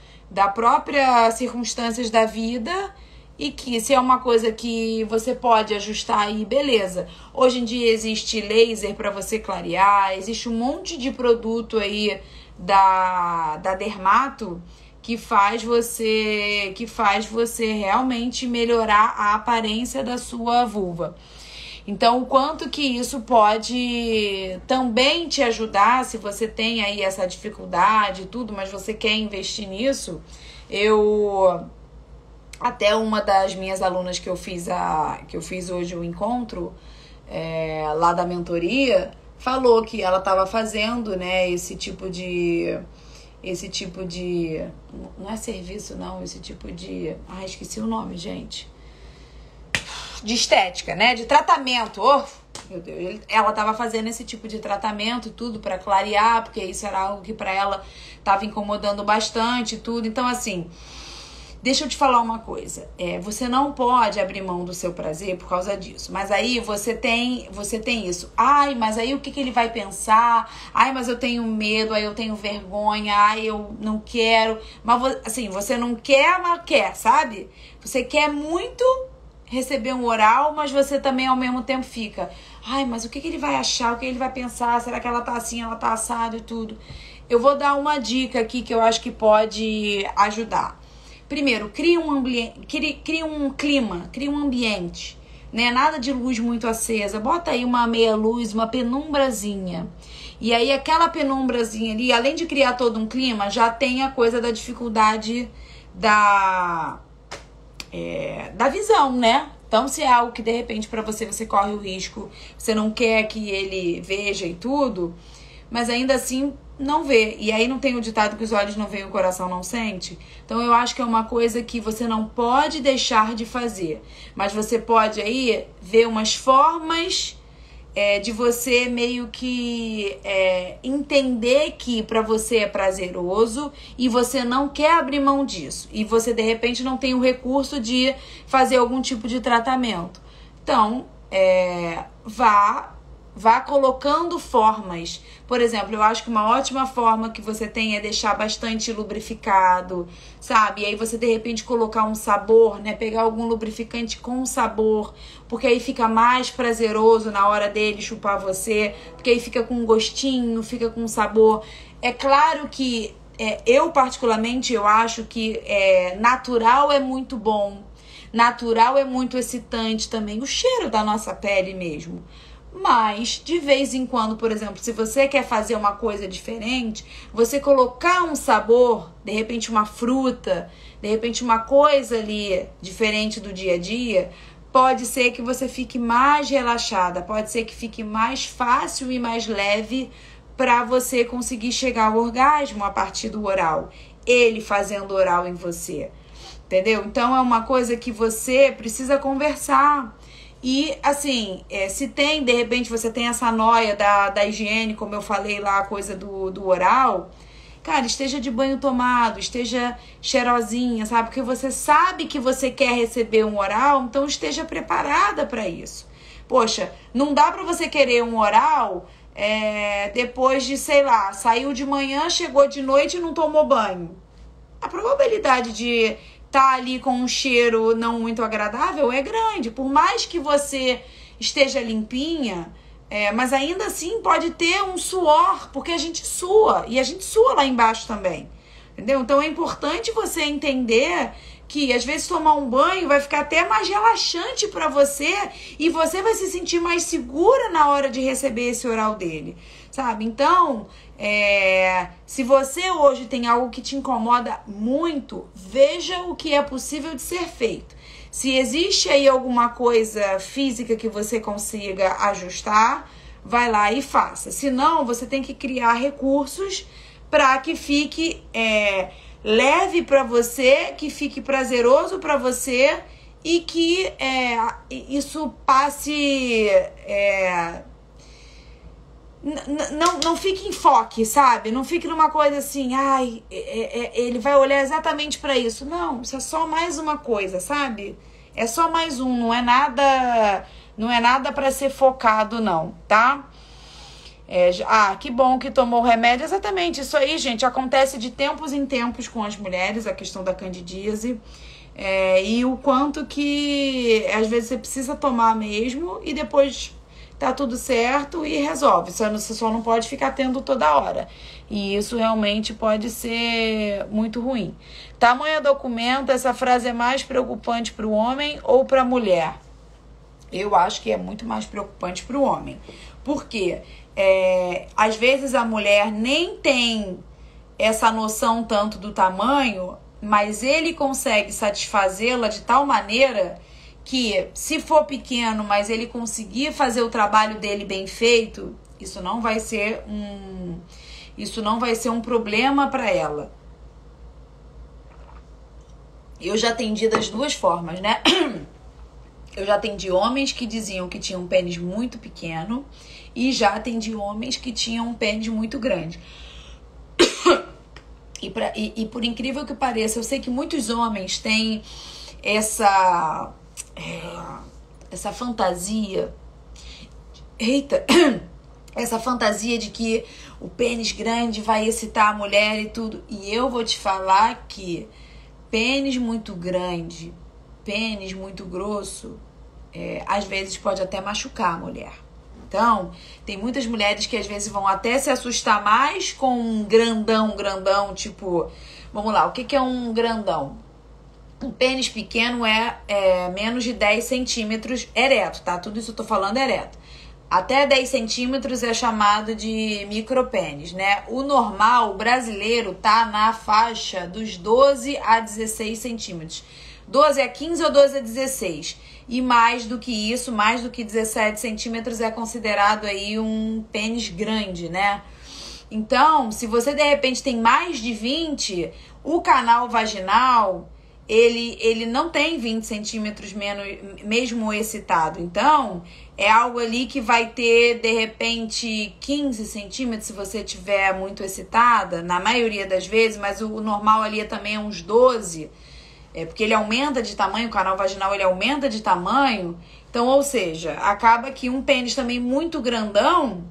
circunstâncias da vida, e que se é uma coisa que você pode ajustar aí, beleza. Hoje em dia existe laser para você clarear, existe um monte de produto aí da Dermato que faz você realmente melhorar a aparência da sua vulva. Então, o quanto que isso pode também te ajudar, se você tem aí essa dificuldade e tudo, mas você quer investir nisso. Até uma das minhas alunas que eu fiz hoje o encontro, lá da mentoria, falou que ela estava fazendo, né, esse tipo de... Não é serviço, não, esse tipo de... esqueci o nome, gente. De estética, né? De tratamento. Oh, meu Deus. Ela estava fazendo esse tipo de tratamento, tudo para clarear, porque isso era algo que para ela estava incomodando bastante, tudo. Então, assim, deixa eu te falar uma coisa. Você não pode abrir mão do seu prazer por causa disso. Mas aí você tem isso. Mas aí o que ele vai pensar? Mas eu tenho medo, eu tenho vergonha, eu não quero. Mas, assim, você não quer, mas quer, sabe? Você quer muito receber um oral, mas você também ao mesmo tempo fica, mas o que ele vai achar, o que ele vai pensar, será que ela tá assim, ela tá assada e tudo. Eu vou dar uma dica aqui que eu acho que pode ajudar. Primeiro, cria um clima, cria um ambiente, né? Nada de luz muito acesa, bota aí uma meia luz, uma penumbrazinha. E aí aquela penumbrazinha ali, além de criar todo um clima, já tem a coisa da dificuldade da visão, né? Então, se é algo que de repente pra você corre o risco, você não quer que ele veja e tudo, mas ainda assim não vê. E aí não tem o ditado que os olhos não veem, o coração não sente. Então, eu acho que é uma coisa que você não pode deixar de fazer, mas você pode aí ver umas formas de você meio que entender que pra você é prazeroso e você não quer abrir mão disso. E você, de repente, não tem o recurso de fazer algum tipo de tratamento. Então, vá vá colocando formas. Por exemplo, eu acho que uma ótima forma que você tem é deixar bastante lubrificado, sabe? E aí você, de repente, colocar um sabor, né? Pegar algum lubrificante com sabor, porque aí fica mais prazeroso na hora dele chupar você, porque aí fica com um gostinho, fica com um sabor. É claro que eu, particularmente, eu acho que natural é muito bom. Natural é muito excitante também. O cheiro da nossa pele mesmo. Mas, de vez em quando, por exemplo, se você quer fazer uma coisa diferente, você colocar um sabor, de repente uma fruta, de repente uma coisa ali diferente do dia a dia, pode ser que você fique mais relaxada, pode ser que fique mais fácil e mais leve para você conseguir chegar ao orgasmo a partir do oral. Ele fazendo oral em você, entendeu? Então, é uma coisa que você precisa conversar. E, assim, se tem, de repente, você tem essa noia da higiene, como eu falei lá, a coisa do oral, cara, esteja de banho tomado, esteja cheirosinha, sabe? Porque você sabe que você quer receber um oral, então esteja preparada para isso. Poxa, não dá para você querer um oral depois de, sei lá, saiu de manhã, chegou de noite e não tomou banho. A probabilidade de tá ali com um cheiro não muito agradável é grande. Por mais que você esteja limpinha, mas ainda assim pode ter um suor, porque a gente sua, e a gente sua lá embaixo também, entendeu? Então é importante você entender que às vezes tomar um banho vai ficar até mais relaxante para você e você vai se sentir mais segura na hora de receber esse oral dele, sabe? Então, se você hoje tem algo que te incomoda muito, veja o que é possível de ser feito. Se existe aí alguma coisa física que você consiga ajustar, vai lá e faça. Se não, você tem que criar recursos para que fique leve para você, que fique prazeroso para você e que isso passe... Não fique em foque, sabe? Não fique numa coisa assim, ele vai olhar exatamente pra isso. Não, isso é só mais uma coisa, sabe? É só mais um, não é nada pra ser focado, não, tá? Que bom que tomou o remédio. Exatamente, isso aí, gente, acontece de tempos em tempos com as mulheres, a questão da candidíase. E o quanto que às vezes você precisa tomar mesmo e depois... tá tudo certo e resolve. Você só não pode ficar tendo toda hora. E isso realmente pode ser muito ruim. Tamanho documento, essa frase é mais preocupante para o homem ou para a mulher? Eu acho que é muito mais preocupante para o homem. Por quê? Às vezes a mulher nem tem essa noção tanto do tamanho, mas ele consegue satisfazê-la de tal maneira... que se for pequeno, mas ele conseguir fazer o trabalho dele bem feito, isso não vai ser um problema para ela. Eu já atendi das duas formas, né? Eu já atendi homens que diziam que tinham um pênis muito pequeno e já atendi homens que tinham um pênis muito grande. E por incrível que pareça, eu sei que muitos homens têm essa fantasia, essa fantasia de que o pênis grande vai excitar a mulher e tudo. E eu vou te falar que pênis muito grande, pênis muito grosso, às vezes pode até machucar a mulher. Então, tem muitas mulheres que às vezes vão até se assustar mais com um grandão, tipo... Vamos lá, o que é um grandão? Um pênis pequeno é menos de 10 centímetros ereto, tá? Tudo isso eu tô falando ereto. Até 10 centímetros é chamado de micropênis, né? O normal, o brasileiro, tá na faixa dos 12 a 16 centímetros. 12 a 15 ou 12 a 16. E mais do que isso, mais do que 17 centímetros é considerado aí um pênis grande, né? Então, se você de repente tem mais de 20, o canal vaginal... Ele não tem 20 centímetros menos, mesmo excitado. Então, é algo ali que vai ter, de repente, 15 centímetros se você estiver muito excitada, na maioria das vezes, mas o normal ali também é uns 12, porque ele aumenta de tamanho, o canal vaginal ele aumenta de tamanho, Então, ou seja, acaba que um pênis também muito grandão,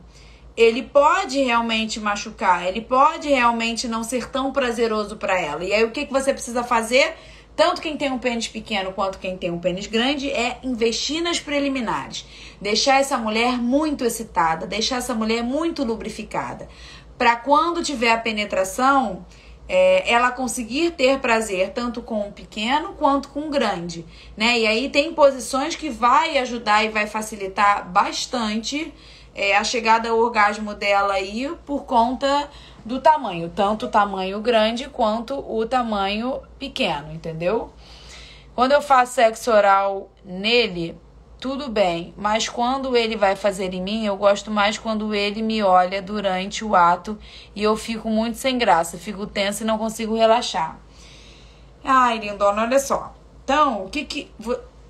ele pode realmente machucar, ele pode realmente não ser tão prazeroso para ela. E aí o que você precisa fazer, tanto quem tem um pênis pequeno quanto quem tem um pênis grande, é investir nas preliminares. Deixar essa mulher muito excitada, deixar essa mulher muito lubrificada. Para quando tiver a penetração, ela conseguir ter prazer tanto com o pequeno quanto com o grande, né? E aí tem posições que vai ajudar e vai facilitar bastante a chegada ao orgasmo dela aí por conta do tamanho, tanto o tamanho grande quanto o tamanho pequeno, entendeu? Quando eu faço sexo oral nele, tudo bem, mas quando ele vai fazer em mim, eu gosto mais quando ele me olha durante o ato e eu fico muito sem graça, fico tensa e não consigo relaxar. Ai, lindona, olha só. Então, o que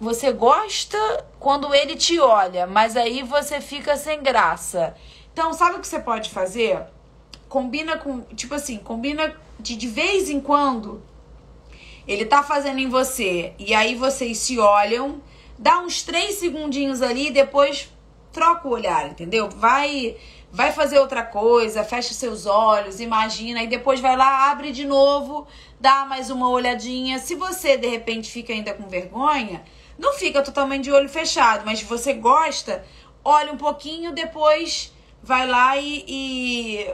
você gosta quando ele te olha, mas aí você fica sem graça. Então, sabe o que você pode fazer? Combina com, tipo assim, combina de vez em quando ele tá fazendo em você e aí vocês se olham, dá uns 3 segundinhos ali e depois troca o olhar, entendeu? Vai fazer outra coisa, fecha seus olhos, imagina, e depois vai lá, abre de novo, dá mais uma olhadinha. Se você, de repente, fica ainda com vergonha, não fica totalmente de olho fechado, mas se você gosta, olha um pouquinho, depois vai lá e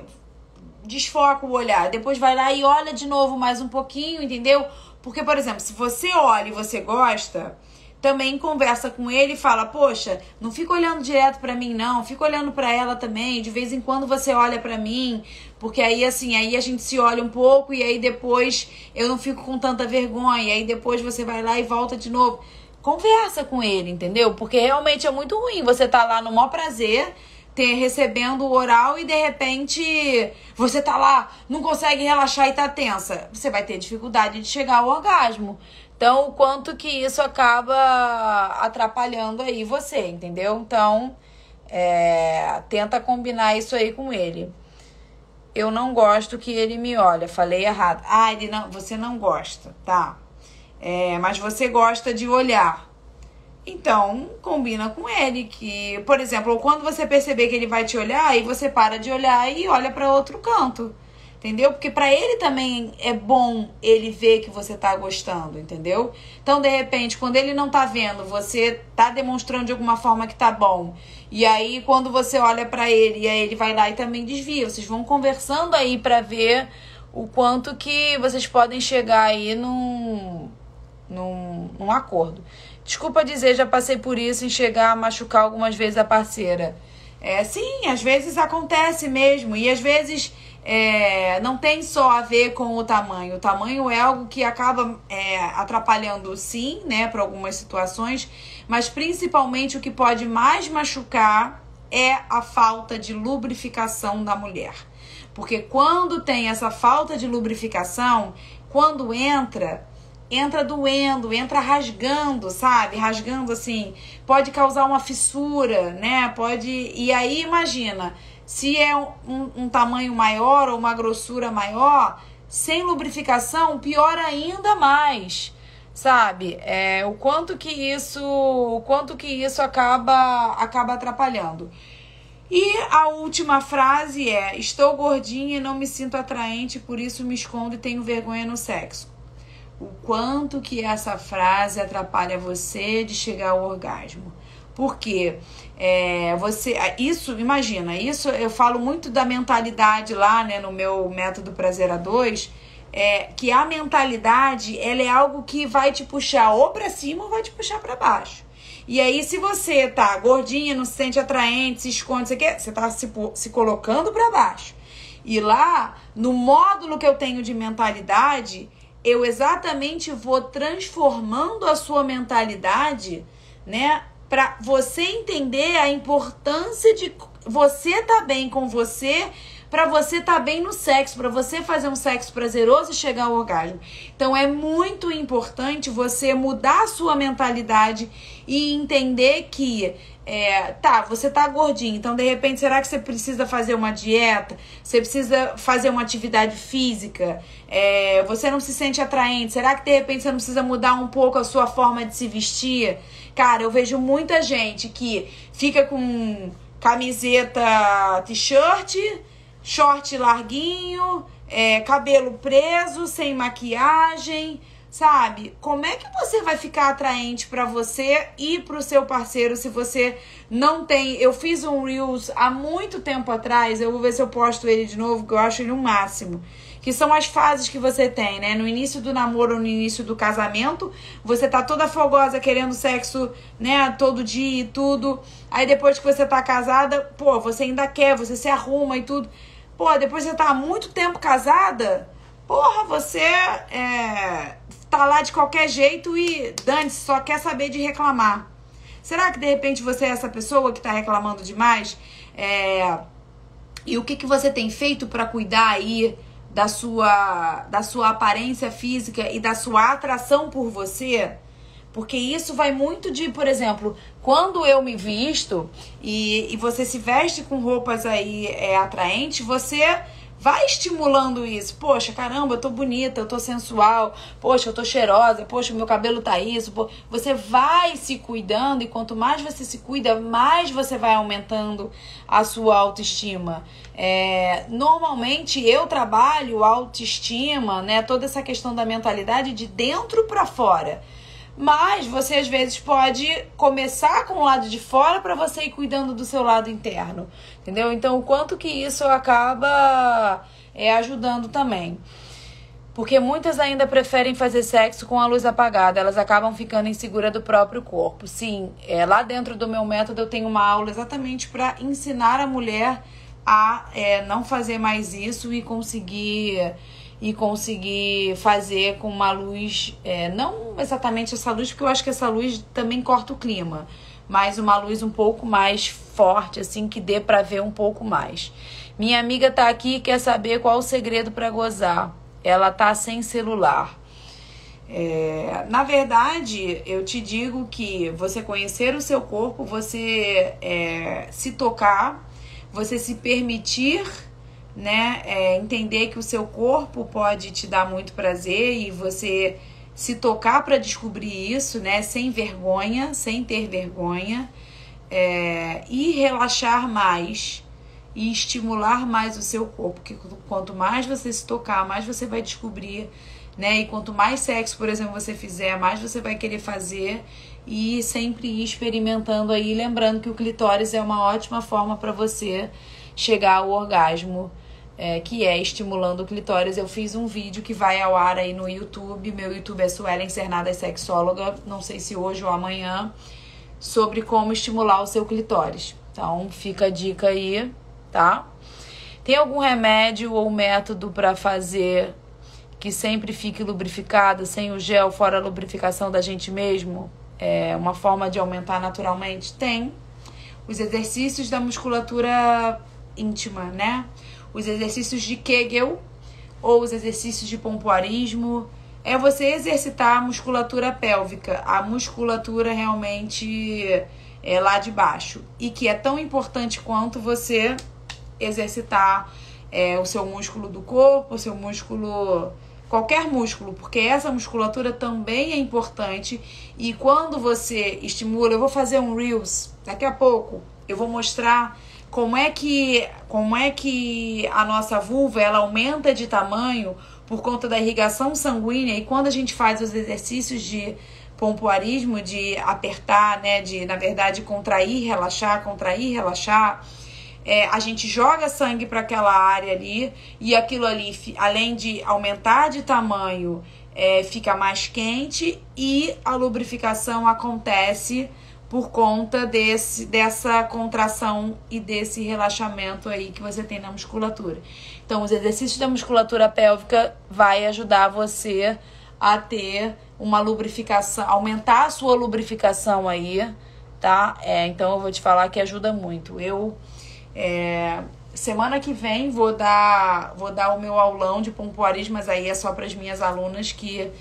desfoca o olhar. Depois vai lá e olha de novo mais um pouquinho, entendeu? Porque, por exemplo, se você olha e você gosta, também conversa com ele e fala, poxa, não fica olhando direto pra mim não, fica olhando pra ela também, de vez em quando você olha pra mim, porque aí assim, aí a gente se olha um pouco e aí depois eu não fico com tanta vergonha, e aí depois você vai lá e volta de novo. Conversa com ele, entendeu? Porque realmente é muito ruim você tá lá no maior prazer, recebendo o oral e de repente você tá lá, não consegue relaxar e tá tensa. Você vai ter dificuldade de chegar ao orgasmo. Então, o quanto que isso acaba atrapalhando aí você, entendeu? Então, tenta combinar isso aí com ele. Eu não gosto que ele me olha. Falei errado. Ah, você não gosta, tá? Mas você gosta de olhar. Então, combina com ele que, por exemplo, quando você perceber que ele vai te olhar, aí você para de olhar e olha para outro canto. Entendeu? Porque pra ele também é bom ele ver que você tá gostando, entendeu? Então, de repente, quando ele não tá vendo, você tá demonstrando de alguma forma que tá bom. E aí, quando você olha pra ele, e aí ele vai lá e também desvia. Vocês vão conversando aí pra ver o quanto que vocês podem chegar aí num acordo. Desculpa dizer, já passei por isso, em chegar a machucar algumas vezes a parceira. Sim, às vezes acontece mesmo. E às vezes não tem só a ver com o tamanho. O tamanho é algo que acaba atrapalhando, sim, né, para algumas situações. Mas principalmente o que pode mais machucar é a falta de lubrificação da mulher. Porque quando tem essa falta de lubrificação, quando entra doendo, entra rasgando, sabe? Rasgando assim, pode causar uma fissura, né? E aí imagina, se é um tamanho maior ou uma grossura maior, sem lubrificação, pior ainda mais, sabe? O quanto que isso acaba atrapalhando. E a última frase é: estou gordinha e não me sinto atraente, por isso me escondo e tenho vergonha no sexo. O quanto que essa frase atrapalha você de chegar ao orgasmo. Porque imagina, isso eu falo muito da mentalidade lá, né, no meu método Prazer a 2, que a mentalidade, ela é algo que vai te puxar ou pra cima ou vai te puxar pra baixo. E aí, se você tá gordinha, não se sente atraente, se esconde, você tá se colocando pra baixo. E lá, no módulo que eu tenho de mentalidade, eu exatamente vou transformando a sua mentalidade, né, para você entender a importância de você estar bem com você, pra você tá bem no sexo, pra você fazer um sexo prazeroso e chegar ao orgasmo. Então é muito importante você mudar a sua mentalidade e entender que você tá gordinho, então de repente será que você precisa fazer uma dieta? Você precisa fazer uma atividade física? Você não se sente atraente? Será que de repente você não precisa mudar um pouco a sua forma de se vestir? Cara, eu vejo muita gente que fica com camiseta, t-shirt, short larguinho, cabelo preso, sem maquiagem, sabe? Como é que você vai ficar atraente pra você e pro seu parceiro se você não tem... Eu fiz um Reels há muito tempo atrás, eu vou ver se eu posto ele de novo, que eu acho ele o máximo. Que são as fases que você tem, né? No início do namoro ou no início do casamento, você tá toda fogosa, querendo sexo, né? Todo dia e tudo. Aí depois que você tá casada, pô, você ainda quer, você se arruma e tudo. Pô, depois você tá há muito tempo casada, porra, você tá lá de qualquer jeito e dane-se, só quer saber de reclamar. Será que de repente você é essa pessoa que tá reclamando demais? E o que você tem feito pra cuidar aí da sua aparência física e da sua atração por você? Porque isso vai muito de, por exemplo, quando eu me visto e você se veste com roupas aí atraentes, você vai estimulando isso. Poxa, caramba, eu tô bonita, eu tô sensual, poxa, eu tô cheirosa, poxa, meu cabelo tá isso. Você vai se cuidando e quanto mais você se cuida, mais você vai aumentando a sua autoestima. Normalmente eu trabalho autoestima, né, toda essa questão da mentalidade de dentro pra fora. Mas você às vezes pode começar com o lado de fora para você ir cuidando do seu lado interno, entendeu? Então o quanto que isso acaba ajudando também. Porque muitas ainda preferem fazer sexo com a luz apagada, elas acabam ficando inseguras do próprio corpo. Sim, lá dentro do meu método eu tenho uma aula exatamente para ensinar a mulher a não fazer mais isso e conseguir fazer com uma luz, não exatamente essa luz, porque eu acho que essa luz também corta o clima, mas uma luz um pouco mais forte, assim, que dê pra ver um pouco mais. Minha amiga tá aqui e quer saber qual o segredo pra gozar. Ela tá sem celular. Na verdade, eu te digo que você conhecer o seu corpo, você se tocar, você se permitir, né, entender que o seu corpo pode te dar muito prazer e você se tocar para descobrir isso, né, sem vergonha, sem ter vergonha, e relaxar mais e estimular mais o seu corpo, porque quanto mais você se tocar, mais você vai descobrir, né, e quanto mais sexo, por exemplo, você fizer, mais você vai querer fazer e sempre ir experimentando aí, lembrando que o clitóris é uma ótima forma para você chegar ao orgasmo, que é estimulando o clitóris. Eu fiz um vídeo que vai ao ar aí no YouTube. Meu YouTube é Suelen Cernadas Sexóloga, não sei se hoje ou amanhã, sobre como estimular o seu clitóris. Então fica a dica aí, tá? Tem algum remédio ou método para fazer que sempre fique lubrificada, sem o gel, fora a lubrificação da gente mesmo? Uma forma de aumentar naturalmente? Tem. Os exercícios da musculatura íntima, né? Os exercícios de Kegel ou os exercícios de pompoarismo. É você exercitar a musculatura pélvica, a musculatura realmente lá de baixo. E que é tão importante quanto você exercitar o seu músculo do corpo, o seu músculo, qualquer músculo, porque essa musculatura também é importante. E quando você estimula, eu vou fazer um Reels daqui a pouco, eu vou mostrar como é que a nossa vulva ela aumenta de tamanho por conta da irrigação sanguínea. E quando a gente faz os exercícios de pompoarismo, de apertar, né, de, na verdade, contrair, relaxar, a gente joga sangue para aquela área ali, e aquilo ali, além de aumentar de tamanho, fica mais quente, e a lubrificação acontece por conta dessa contração e desse relaxamento aí que você tem na musculatura. Então, os exercícios da musculatura pélvica vai ajudar você a ter uma lubrificação, aumentar a sua lubrificação aí, tá? Então, eu vou te falar que ajuda muito. Eu semana que vem vou dar o meu aulão de pompoarismo, mas aí é só para as minhas alunas que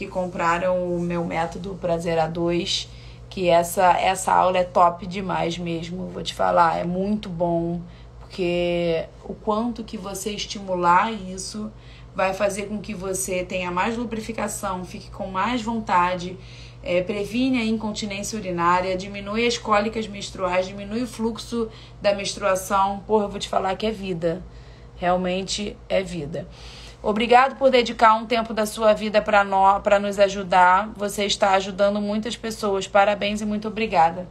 compraram o meu método Prazer A2, que essa aula é top demais mesmo, vou te falar, é muito bom, porque o quanto que você estimular isso vai fazer com que você tenha mais lubrificação, fique com mais vontade, previne a incontinência urinária, diminui as cólicas menstruais, diminui o fluxo da menstruação. Porra, eu vou te falar que é vida, realmente é vida. Obrigado por dedicar um tempo da sua vida para nos ajudar. Você está ajudando muitas pessoas. Parabéns e muito obrigada.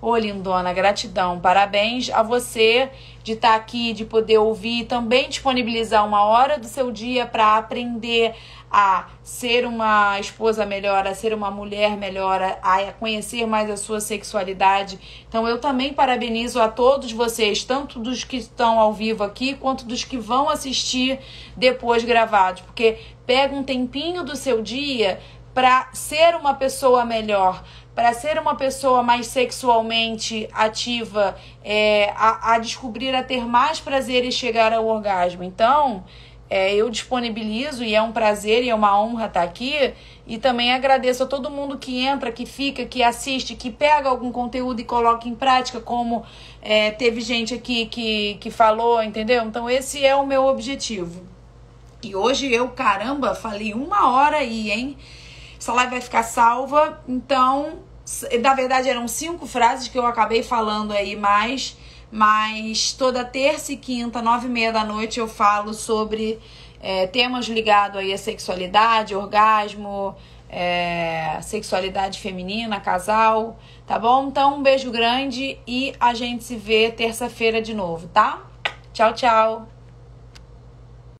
Ô, lindona, gratidão. Parabéns a você de estar aqui, de poder ouvir, também disponibilizar uma hora do seu dia para aprender a ser uma esposa melhor, a ser uma mulher melhor, a conhecer mais a sua sexualidade. Então eu também parabenizo a todos vocês, tanto dos que estão ao vivo aqui, quanto dos que vão assistir depois gravados, porque pega um tempinho do seu dia para ser uma pessoa melhor, para ser uma pessoa mais sexualmente ativa, a descobrir, a ter mais prazer e chegar ao orgasmo. Então, eu disponibilizo e é um prazer e é uma honra estar aqui. E também agradeço a todo mundo que entra, que fica, que assiste, que pega algum conteúdo e coloca em prática, como teve gente aqui que falou, entendeu? Então, esse é o meu objetivo. E hoje caramba, falei 1 hora aí, hein? Essa live vai ficar salva, então, na verdade eram 5 frases que eu acabei falando aí mais, mas toda terça e quinta, 9h30 da noite, eu falo sobre temas ligados aí à sexualidade, orgasmo, sexualidade feminina, casal, tá bom? Então, um beijo grande e a gente se vê terça-feira de novo, tá? Tchau, tchau!